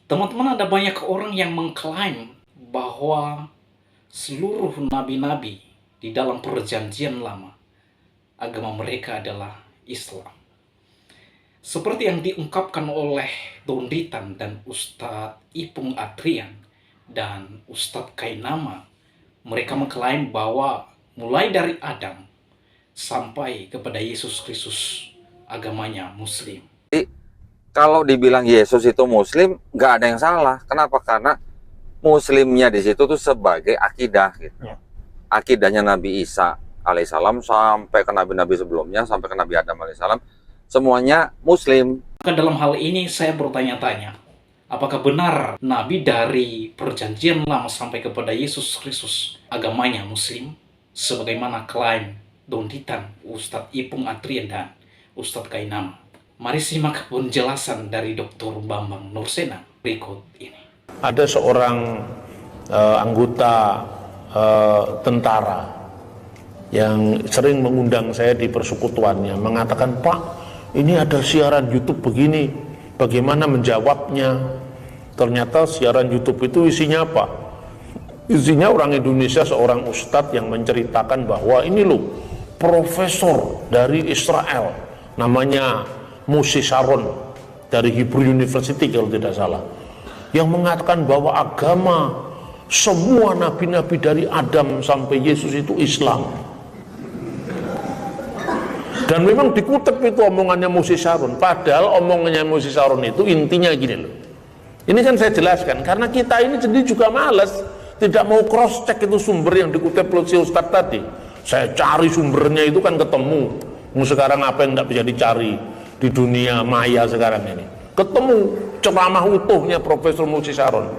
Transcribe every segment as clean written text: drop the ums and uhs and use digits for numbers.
Teman-teman, ada banyak orang yang mengklaim bahwa seluruh nabi-nabi di dalam perjanjian lama, agama mereka adalah Islam. Seperti yang diungkapkan oleh Donditan dan Ustadz Ipung Adrian dan Ustadz Kainama, mereka mengklaim bahwa mulai dari Adam sampai kepada Yesus Kristus, agamanya Muslim. Kalau dibilang Yesus itu Muslim, nggak ada yang salah. Kenapa? Karena Muslimnya di situ tuh sebagai akidah, gitu. Ya. Akidahnya Nabi Isa alaihissalam sampai ke nabi-nabi sebelumnya, sampai ke Nabi Adam alaihissalam, semuanya Muslim. Maka dalam hal ini saya bertanya-tanya, apakah benar Nabi dari perjanjian lama sampai kepada Yesus Kristus agamanya Muslim? Sebagaimana klaim Donditan, Ustadz Ipung Adrian dan Ustadz Kainama. Mari simak penjelasan dari Dr. Bambang Nursena berikut ini. Ada seorang anggota tentara yang sering mengundang saya di persekutuannya, mengatakan, "Pak, ini ada siaran YouTube begini, bagaimana menjawabnya?" Ternyata siaran YouTube itu isinya apa? Isinya orang Indonesia, seorang ustadz yang menceritakan bahwa ini loh, profesor dari Israel, namanya Moshe Sharon dari Hebrew University kalau tidak salah, yang mengatakan bahwa agama semua nabi-nabi dari Adam sampai Yesus itu Islam. Dan memang dikutip itu omongannya Moshe Sharon, padahal omongannya Moshe Sharon itu intinya gini loh. Ini kan saya jelaskan, karena kita ini sendiri juga malas, tidak mau cross check itu sumber yang dikutip oleh si Ustadz tadi. Saya cari sumbernya itu kan ketemu. Sekarang apa yang tidak bisa dicari di dunia maya sekarang ini? Ketemu ceramah utuhnya Profesor Moshe Sharon.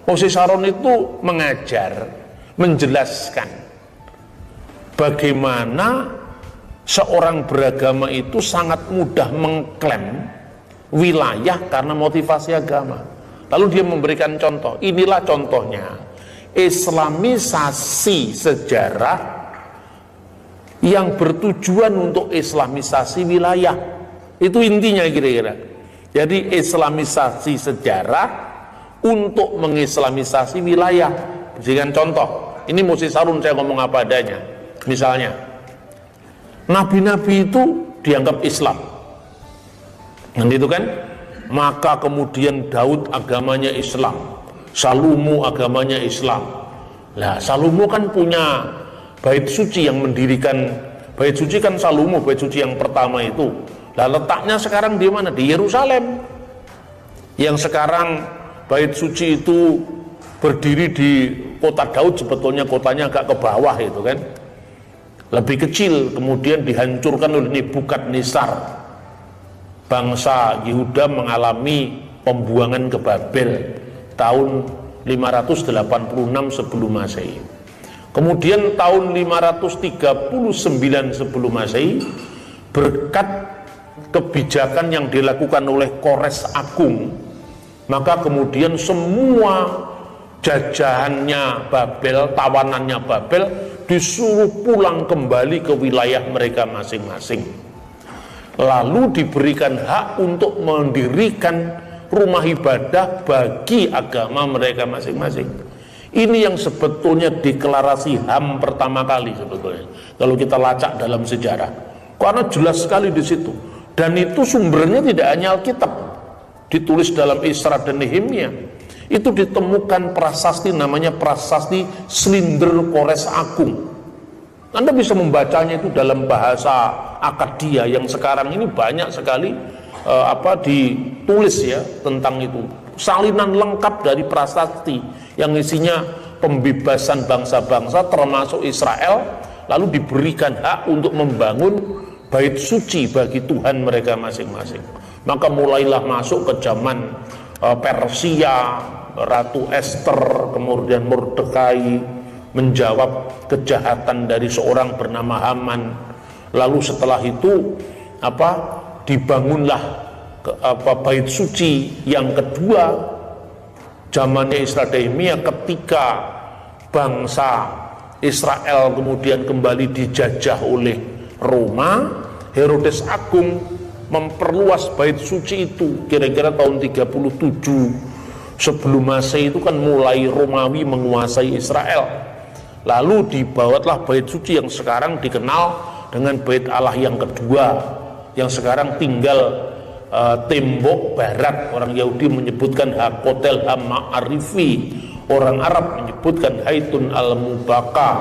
Moshe Sharon itu mengajar, menjelaskan bagaimana seorang beragama itu sangat mudah mengklaim wilayah karena motivasi agama. Lalu dia memberikan contoh, inilah contohnya, Islamisasi sejarah yang bertujuan untuk Islamisasi wilayah. Itu intinya kira-kira. Jadi Islamisasi sejarah untuk mengislamisasi wilayah. Berikan contoh, ini Moshe Sharon saya ngomong apa adanya. Misalnya, nabi-nabi itu dianggap Islam, yang itu kan, maka kemudian Daud agamanya Islam, Salomo agamanya Islam. Nah, Salomo kan punya bait suci yang mendirikan bait suci kan, Salomo bait suci yang pertama itu. Nah, letaknya sekarang di mana? Di Yerusalem. Yang sekarang bait suci itu berdiri di kota Daud, sebetulnya kotanya agak ke bawah itu kan, lebih kecil, kemudian dihancurkan oleh Nebukadnezar. Bangsa Yehuda mengalami pembuangan ke Babel tahun 586 sebelum Masehi. Kemudian tahun 539 sebelum Masehi, berkat kebijakan yang dilakukan oleh Kores Agung, maka kemudian semua jajahannya Babel, tawanannya Babel disuruh pulang kembali ke wilayah mereka masing-masing. Lalu diberikan hak untuk mendirikan rumah ibadah bagi agama mereka masing-masing. Ini yang sebetulnya deklarasi HAM pertama kali sebetulnya, kalau kita lacak dalam sejarah, karena jelas sekali di situ. Dan itu sumbernya tidak hanya Alkitab, ditulis dalam Isra dan Nehemia. Itu ditemukan prasasti, namanya prasasti Slinder Kores Agung. Anda bisa membacanya itu dalam bahasa Akadia yang sekarang ini banyak sekali ditulis ya tentang itu. Salinan lengkap dari prasasti yang isinya pembebasan bangsa-bangsa termasuk Israel, lalu diberikan hak untuk membangun bait suci bagi Tuhan mereka masing-masing. Maka mulailah masuk ke zaman Persia, Ratu Esther, kemudian Mordekai menjawab kejahatan dari seorang bernama Haman. Lalu setelah itu dibangunlah bait suci yang kedua zamannya Isra dan Nehemia, ketika bangsa Israel kemudian kembali dijajah oleh Roma. Herodes Agung memperluas bait suci itu kira-kira tahun 37 sebelum Masehi itu kan mulai Romawi menguasai Israel. Lalu dibawalah bait suci yang sekarang dikenal dengan bait Allah yang kedua, yang sekarang tinggal tembok barat. Orang Yahudi menyebutkan Hakotel Hama'arifi, orang Arab menyebutkan Haitun al-Mubaka,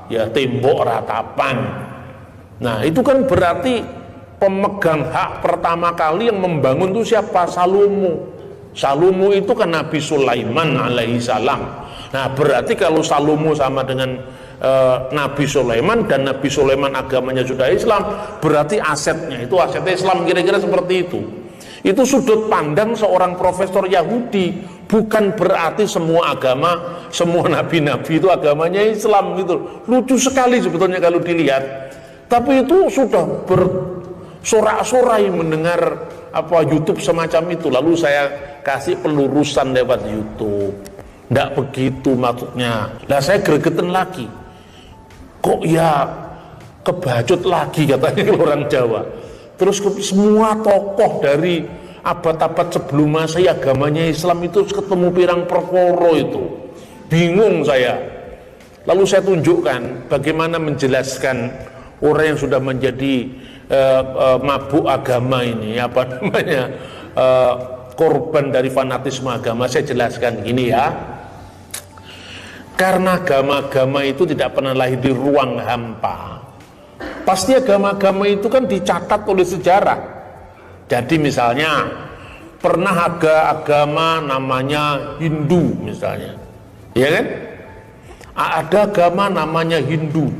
ya tembok ratapan. Nah itu kan berarti pemegang hak pertama kali yang membangun itu siapa? Salomo. Salomo itu kan Nabi Sulaiman alaihi salam. Nah berarti kalau Salomo sama dengan Nabi Sulaiman, dan Nabi Sulaiman agamanya sudah Islam, berarti asetnya itu aset Islam, kira-kira seperti itu. Itu sudut pandang seorang profesor Yahudi, bukan berarti semua agama, semua nabi-nabi itu agamanya Islam gitu. Lucu sekali sebetulnya kalau dilihat. Tapi itu sudah bersorak-sorai mendengar YouTube semacam itu. Lalu saya kasih pelurusan lewat YouTube. Nggak begitu maksudnya. Nah saya gregetan lagi. Kok ya kebacut lagi katanya orang Jawa. Terus semua tokoh dari abad-abad sebelum Masehi agamanya Islam itu ketemu pirang perkara itu. Bingung saya. Lalu saya tunjukkan bagaimana menjelaskan orang yang sudah menjadi mabuk agama ini, korban dari fanatisme agama. Saya jelaskan gini ya. Karena agama-agama itu tidak pernah lahir di ruang hampa. Pasti agama-agama itu kan dicatat oleh sejarah. Jadi misalnya pernah ada agama namanya Hindu misalnya, ya kan? Ada agama namanya Hindu.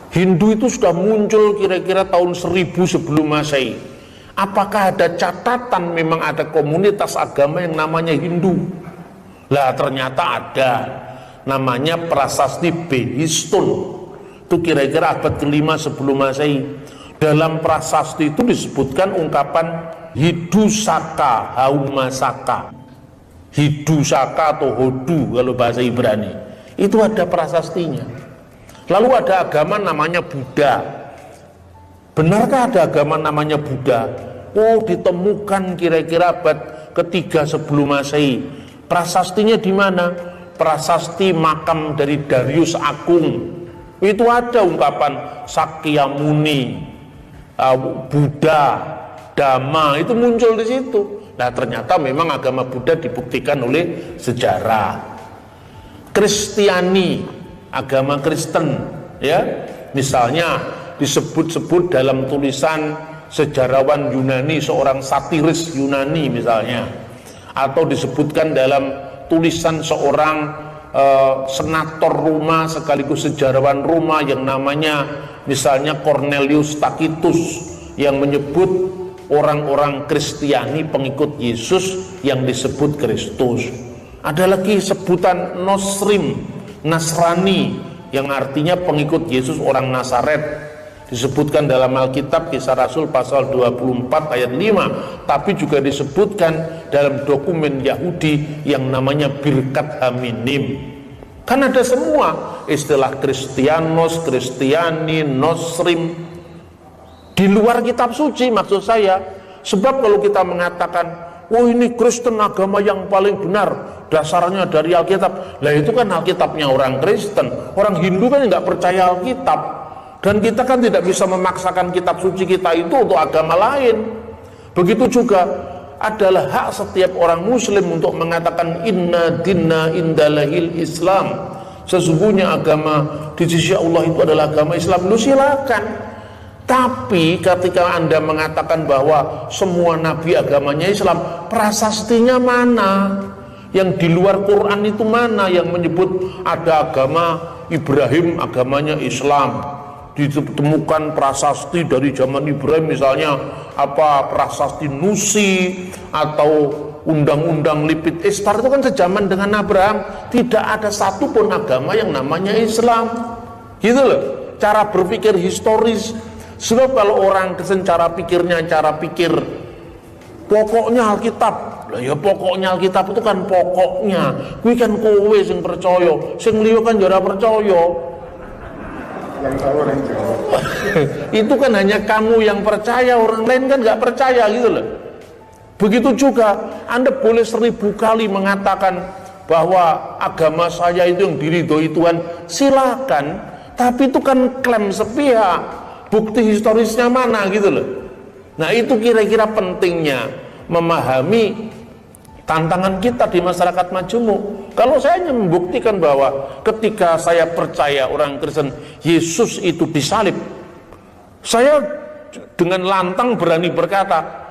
Hindu itu sudah muncul kira-kira tahun 1000 sebelum Masehi. Apakah ada catatan memang ada komunitas agama yang namanya Hindu? Lah ternyata ada, namanya Prasasti Behistun. Itu kira-kira abad ke-5 sebelum Masehi. Dalam prasasti itu disebutkan ungkapan Hidusaka, Haumasaka. Hidusaka atau Hodu kalau bahasa Ibrani. Itu ada prasastinya. Lalu ada agama namanya Buddha. Benarkah ada agama namanya Buddha? Oh, ditemukan kira-kira abad ke-3 sebelum Masehi. Prasastinya di mana? Prasasti makam dari Darius Agung. Itu ada ungkapan Sakyamuni, Buddha, Dhamma, itu muncul di situ. Nah ternyata memang agama Buddha dibuktikan oleh sejarah. Kristiani, agama Kristen, ya, misalnya disebut-sebut dalam tulisan sejarawan Yunani, seorang satiris Yunani misalnya, atau disebutkan dalam tulisan seorang senator Roma sekaligus sejarawan Roma yang namanya misalnya Cornelius Tacitus, yang menyebut orang-orang Kristiani pengikut Yesus yang disebut Kristus. Ada lagi sebutan Nosrim, Nasrani, yang artinya pengikut Yesus orang Nazaret, disebutkan dalam Alkitab Kisah Rasul pasal 24 ayat 5, tapi juga disebutkan dalam dokumen Yahudi yang namanya Birkat Haminim. Kan ada semua istilah Kristianos, Kristiani, Nosrim di luar kitab suci maksud saya. Sebab kalau kita mengatakan, oh ini Kristen agama yang paling benar, dasarnya dari Alkitab, lah itu kan Alkitabnya orang Kristen. Orang Hindu kan nggak percaya Alkitab. Dan kita kan tidak bisa memaksakan kitab suci kita itu untuk agama lain. Begitu juga adalah hak setiap orang muslim untuk mengatakan inna dinna indalahil Islam. Sesungguhnya agama di sisi Allah itu adalah agama Islam. Lu silakan. Tapi ketika Anda mengatakan bahwa semua nabi agamanya Islam, prasastinya mana? Yang di luar Quran itu mana yang menyebut ada agama Ibrahim agamanya Islam? Ditemukan prasasti dari zaman Ibrahim misalnya prasasti Nusi atau undang-undang Lipit Ishtar, itu kan sejaman dengan Abraham. Tidak ada satupun agama yang namanya Islam, gitu loh cara berpikir historis. Sebab kalau orang cara pikirnya cara pikir pokoknya Alkitab, lah ya pokoknya Alkitab itu kan pokoknya kuwi kan kowe sing percaya, sing liya kan ora percaya. Yang tahu orang Jawa. Itu kan hanya kamu yang percaya, orang lain kan nggak percaya gitu loh. Begitu juga Anda boleh 1000 kali mengatakan bahwa agama saya itu yang diridhoi Tuhan, silakan, tapi itu kan klaim sepihak, bukti historisnya mana gitu loh. Nah itu kira-kira pentingnya memahami tantangan kita di masyarakat majemuk. Kalau saya hanya membuktikan bahwa ketika saya percaya orang Kristen Yesus itu disalib, saya dengan lantang berani berkata,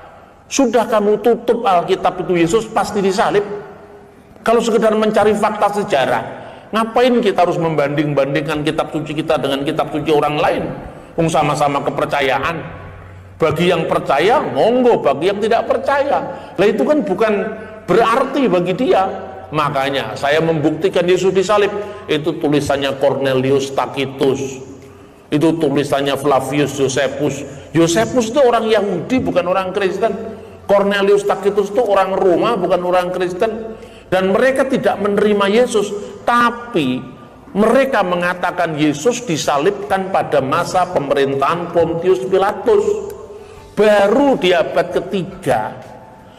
sudah kamu tutup Alkitab itu Yesus pasti disalib. Kalau sekedar mencari fakta sejarah, ngapain kita harus membanding-bandingkan kitab suci kita dengan kitab suci orang lain? Sama-sama kepercayaan. Bagi yang percaya, monggo. Bagi yang tidak percaya, lah itu kan bukan berarti bagi dia. Makanya saya membuktikan Yesus disalib. Itu tulisannya Cornelius Tacitus, itu tulisannya Flavius Josephus. Josephus itu orang Yahudi, bukan orang Kristen. Cornelius Tacitus itu orang Roma, bukan orang Kristen. Dan mereka tidak menerima Yesus, tapi mereka mengatakan Yesus disalibkan pada masa pemerintahan Pontius Pilatus. Baru di abad ketiga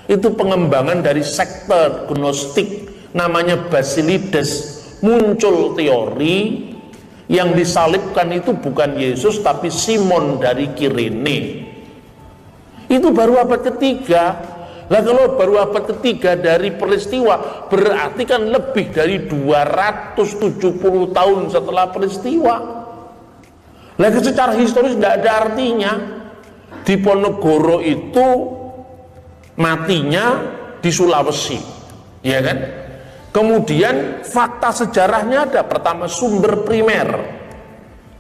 itu pengembangan dari sekte Gnostik namanya Basilides, muncul teori yang disalibkan itu bukan Yesus tapi Simon dari Kirene. Itu baru abad ketiga. Lah kalau baru abad ketiga dari peristiwa, berarti kan lebih dari 270 tahun setelah peristiwa. Lah secara historis tidak ada artinya. Diponegoro itu matinya di Sulawesi, ya kan? Kemudian fakta sejarahnya ada. Pertama, sumber primer.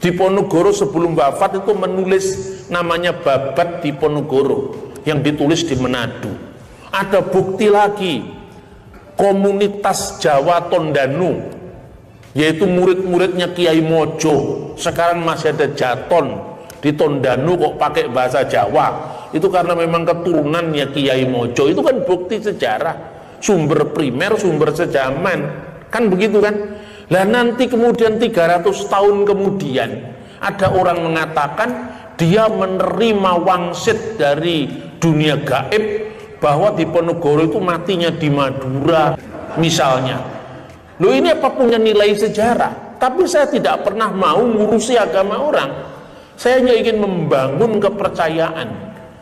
Diponegoro sebelum wafat itu menulis namanya Babat Diponegoro yang ditulis di Manado. Ada bukti lagi, komunitas Jawa Tondanu, yaitu murid-muridnya Kiai Mojo. Sekarang masih ada Jaton di Tondanu kok pakai bahasa Jawa. Itu karena memang keturunannya Kiai Mojo. Itu kan bukti sejarah, sumber primer, sumber sejaman, kan begitu kan? Lah nanti kemudian 300 tahun kemudian ada orang mengatakan dia menerima wangsit dari dunia gaib bahwa Diponegoro itu matinya di Madura misalnya. Loh, ini apa punya nilai sejarah? Tapi saya tidak pernah mau ngurusi agama orang. Saya hanya ingin membangun kepercayaan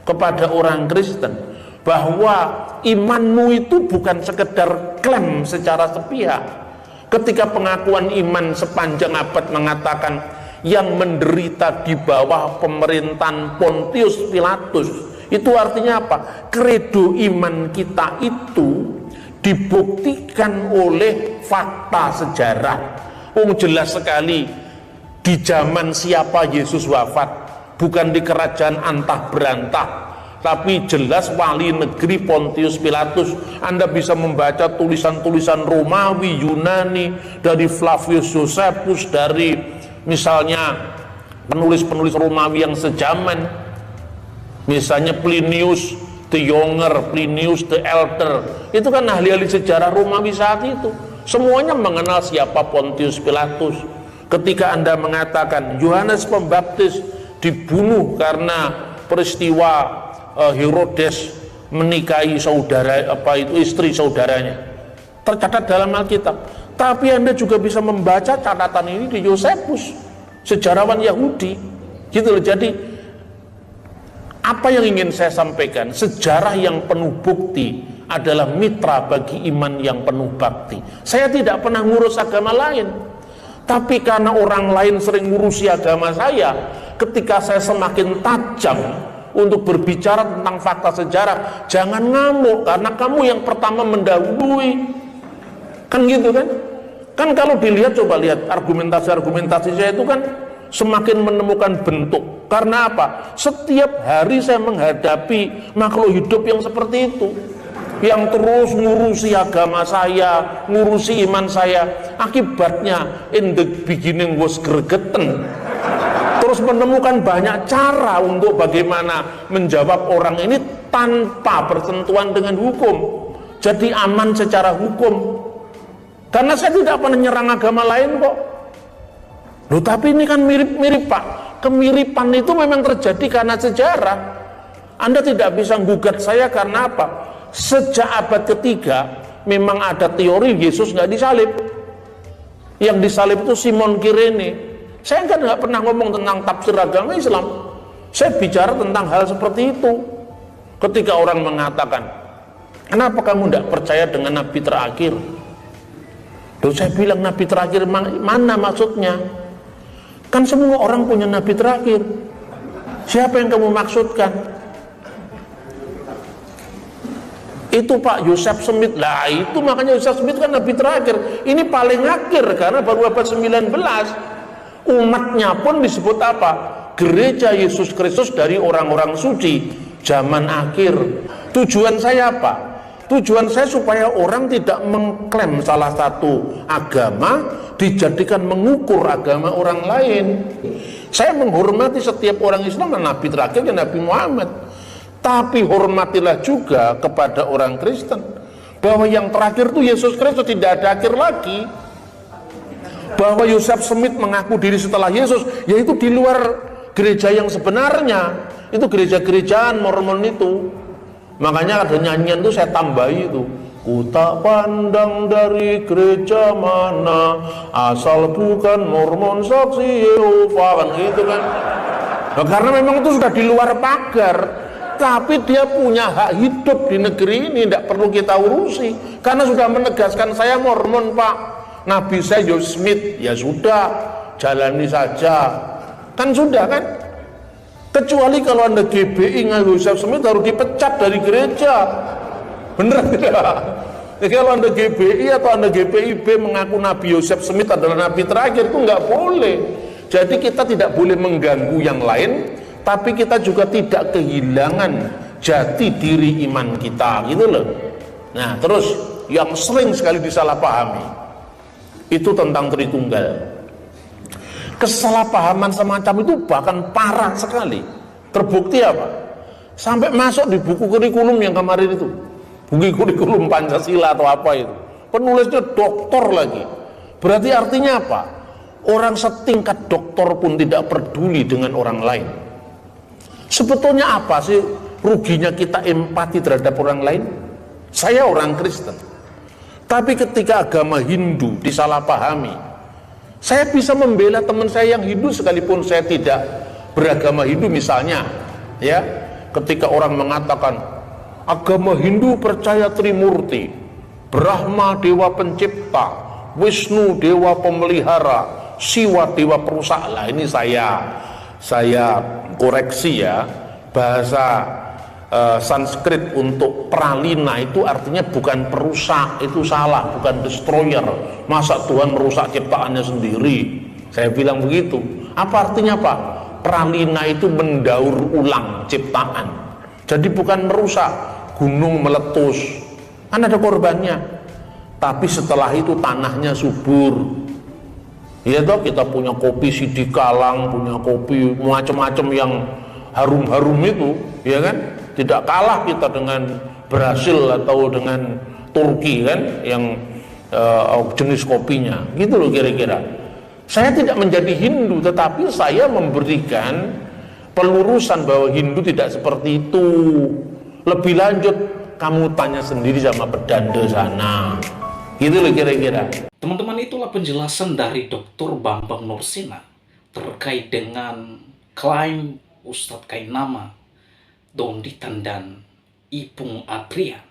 kepada orang Kristen bahwa imanmu itu bukan sekedar klaim secara sepihak. Ketika pengakuan iman sepanjang abad mengatakan yang menderita di bawah pemerintahan Pontius Pilatus, itu artinya apa? Kredo iman kita itu dibuktikan oleh fakta sejarah. Jelas sekali di zaman siapa Yesus wafat, bukan di kerajaan antah berantah, tapi jelas wali negeri Pontius Pilatus. Anda bisa membaca tulisan-tulisan Romawi, Yunani, dari Flavius Josephus, dari misalnya penulis-penulis Romawi yang sejaman, misalnya Plinius the Younger, Plinius the Elder. Itu kan ahli-ahli sejarah Romawi saat itu. Semuanya mengenal siapa Pontius Pilatus. Ketika Anda mengatakan Yohanes Pembaptis dibunuh karena peristiwa Herodes menikahi istri saudaranya, tercatat dalam Alkitab. Tapi Anda juga bisa membaca catatan ini di Josephus, sejarawan Yahudi, gitu loh. Jadi apa yang ingin saya sampaikan, sejarah yang penuh bukti adalah mitra bagi iman yang penuh bakti. Saya tidak pernah ngurus agama lain, tapi karena orang lain sering ngurusi agama saya, ketika saya semakin tajam untuk berbicara tentang fakta sejarah, jangan ngamuk karena kamu yang pertama mendahului. Kan gitu kan? Kan kalau dilihat, coba lihat argumentasi saya itu kan semakin menemukan bentuk. Karena apa? Setiap hari saya menghadapi makhluk hidup yang seperti itu, yang terus ngurusi agama saya, ngurusi iman saya. Akibatnya in the beginning was gregetan, terus menemukan banyak cara untuk bagaimana menjawab orang ini tanpa bersentuhan dengan hukum, jadi aman secara hukum. Karena saya tidak pernah nyerang agama lain kok. Loh, tapi ini kan mirip-mirip Pak. Kemiripan itu memang terjadi karena sejarah. Anda tidak bisa gugat saya karena apa? Sejak abad ketiga memang ada teori Yesus nggak disalib. Yang disalib itu Simon Kirene. Saya kan nggak pernah ngomong tentang tafsir agama Islam. Saya bicara tentang hal seperti itu. Ketika orang mengatakan, kenapa kamu tidak percaya dengan nabi terakhir? Loh, saya bilang nabi terakhir mana maksudnya? Kan semua orang punya nabi terakhir. Siapa yang kamu maksudkan? Itu Pak Joseph Smith. Lah itu makanya Joseph Smith kan nabi terakhir. Ini paling akhir karena baru abad 19. Umatnya pun disebut apa? Gereja Yesus Kristus dari orang-orang suci zaman akhir. Tujuan saya apa? Tujuan saya supaya orang tidak mengklaim salah satu agama dijadikan mengukur agama orang lain. Saya menghormati setiap orang Islam dan nabi terakhirnya Nabi Muhammad. Tapi hormatilah juga kepada orang Kristen bahwa yang terakhir itu Yesus Kristus, tidak ada akhir lagi. Bahwa Joseph Smith mengaku diri setelah Yesus, yaitu di luar gereja yang sebenarnya. Itu gereja-gerejaan Mormon itu. Makanya ada nyanyian itu saya tambahi itu, ku tak pandang dari gereja mana, asal bukan Mormon saksi Yehova, kan gitu kan. Nah, karena memang itu sudah di luar pagar. Tapi dia punya hak hidup di negeri ini, tidak perlu kita urusi. Karena sudah menegaskan saya Mormon Pak, nabi saya Joseph Smith, ya sudah, jalani saja. Kan sudah kan? Kecuali kalau Anda GBI dengan Joseph Smith harus dipecat dari gereja. Bener tidak? Ya, kalau Anda GBI atau Anda GPIB mengaku Nabi Joseph Smith adalah nabi terakhir, itu nggak boleh. Jadi kita tidak boleh mengganggu yang lain, tapi kita juga tidak kehilangan jati diri iman kita, gitu loh. Nah, terus yang sering sekali disalahpahami itu tentang Tritunggal. Kesalahpahaman semacam itu bahkan parah sekali. Terbukti apa? Sampai masuk di buku kurikulum yang kemarin itu, buku kurikulum Pancasila atau apa itu, penulisnya doktor lagi. Berarti artinya apa? Orang setingkat doktor pun tidak peduli dengan orang lain. Sebetulnya apa sih ruginya kita empati terhadap orang lain? Saya orang Kristen, tapi ketika agama Hindu disalahpahami, saya bisa membela teman saya yang Hindu sekalipun saya tidak beragama Hindu. Misalnya ya, ketika orang mengatakan agama Hindu percaya Trimurti, Brahma dewa pencipta, Wisnu dewa pemelihara, Siwa dewa perusak. Lah ini saya koreksi ya, bahasa Sanskrit untuk pralina itu artinya bukan perusak, itu salah, bukan destroyer. Masa Tuhan merusak ciptaannya sendiri? Saya bilang begitu. Apa artinya Pak? Pralina itu mendaur ulang ciptaan. Jadi bukan merusak. Gunung meletus, kan ada korbannya. Tapi setelah itu tanahnya subur. Ya toh, kita punya kopi Sidikalang, punya kopi macam-macam yang harum-harum itu, ya kan? Tidak kalah kita dengan Brasil atau dengan Turki kan, yang jenis kopinya, gitu loh kira-kira. Saya tidak menjadi Hindu, tetapi saya memberikan pelurusan bahwa Hindu tidak seperti itu. Lebih lanjut, kamu tanya sendiri sama pedanda sana, gitu loh kira-kira. Teman-teman, itulah penjelasan dari Dr. Bambang Nursena terkait dengan klaim Ustadz Kainama, Donditan dan Ipung Adrian.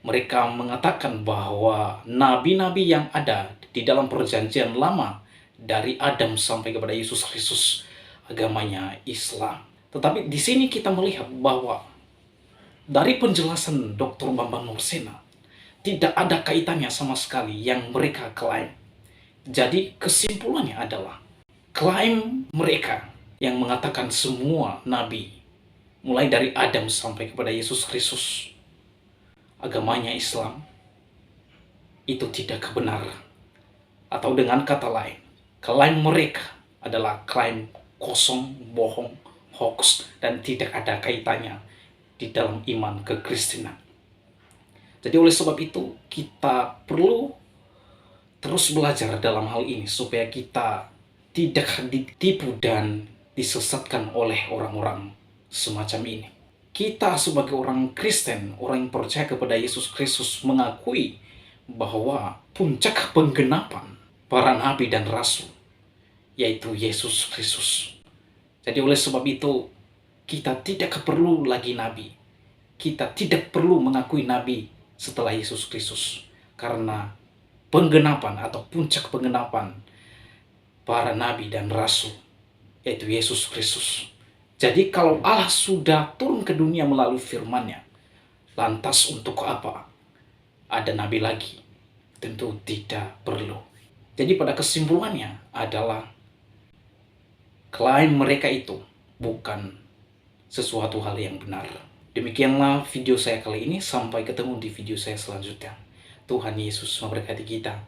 Mereka mengatakan bahwa nabi-nabi yang ada di dalam perjanjian lama dari Adam sampai kepada Yesus Kristus, agamanya Islam. Tetapi di sini kita melihat bahwa dari penjelasan Dr. Bambang Nursena tidak ada kaitannya sama sekali yang mereka klaim. Jadi kesimpulannya adalah klaim mereka yang mengatakan semua nabi mulai dari Adam sampai kepada Yesus Kristus, agamanya Islam, itu tidak kebenaran. Atau dengan kata lain, klaim mereka adalah klaim kosong, bohong, hoax, dan tidak ada kaitannya di dalam iman kekristenan. Jadi oleh sebab itu, kita perlu terus belajar dalam hal ini supaya kita tidak ditipu dan disesatkan oleh orang-orang semacam ini. kita sebagai orang Kristen, orang yang percaya kepada Yesus Kristus, mengakui bahwa puncak penggenapan para nabi dan rasul yaitu Yesus Kristus. Jadi oleh sebab itu kita tidak perlu lagi nabi. Kita tidak perlu mengakui nabi setelah Yesus Kristus, karena penggenapan atau puncak penggenapan para nabi dan rasul yaitu Yesus Kristus. Jadi kalau Allah sudah turun ke dunia melalui firman-Nya, lantas untuk apa ada nabi lagi? Tentu tidak perlu. Jadi pada kesimpulannya adalah klaim mereka itu bukan sesuatu hal yang benar. Demikianlah video saya kali ini. Sampai ketemu di video saya selanjutnya. Tuhan Yesus memberkati kita.